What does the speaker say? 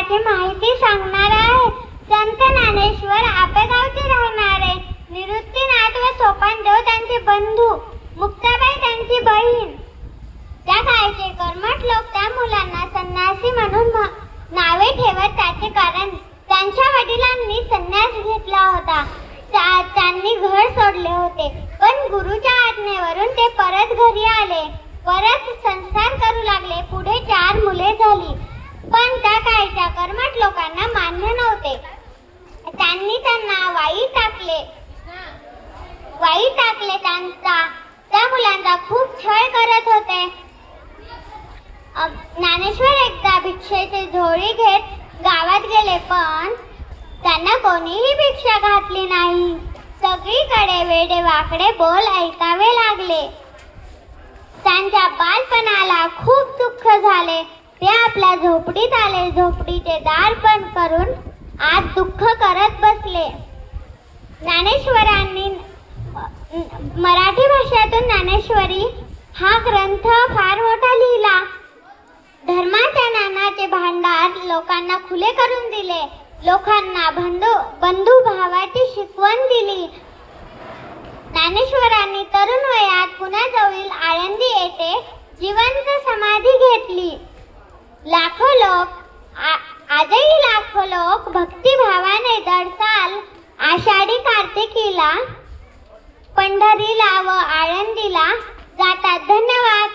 ज्ञानेश्वराची माहिती सांगणार आहे संत ज्ञानेश्वर आपेगावचे राहणारे, निवृत्तीनाथ व सोपानदेव त्यांचे बंधू, मुक्ताबाई त्यांची बहीण. त्या काळचे कर्मठ लोक त्या मुलांना संन्यासी म्हणून नावे ठेवत. त्याचे कारण त्यांच्या वडिलांनी संन्यास घेतला होता. त्यांनी घर सोडले होते, पण गुरुच्या आज्ञेवरून ते परत घरी आले. परत संसार करू लागले. पुढे 4 मुले झाली, पण त्या काळच्या कर्मठ लोकांना मान्य नव्हते. त्यांनी त्यांना वाई टाकले. त्या मुलांचा खूप छळ करत होते. ज्ञानेश्वर एकदा भिक्षेची झोळी घेत गावात गेले, पण त्यांना कोणीही भिक्षा घातली नाही. सगळीकडे वेडे वाकडे बोल ऐकावे लागले. त्यांच्या बालपणाला खूप दुःख झाले. ते आपल्या झोपडीत आले. झोपडीचे दार बंद करून आत दुःख करत बसले. ज्ञानेश्वरांनी मराठी भाषेतून ज्ञानेश्वरी हा ग्रंथ फार मोठा लिहिला. धर्माच्या ज्ञानाचे भांडार लोकांना खुले करून दिले. लोकांना बंधू भावाची शिकवण दिली. ज्ञानेश्वरांनी तरुण वयात पुण्याजवळील आळंदी येथे जिवंत समाधी घेतली. आजही लाखो लोक भक्तिभावाने दरसाल आषाढी कार्तिकीला पंढरीला व आळंदीला जातात. धन्यवाद.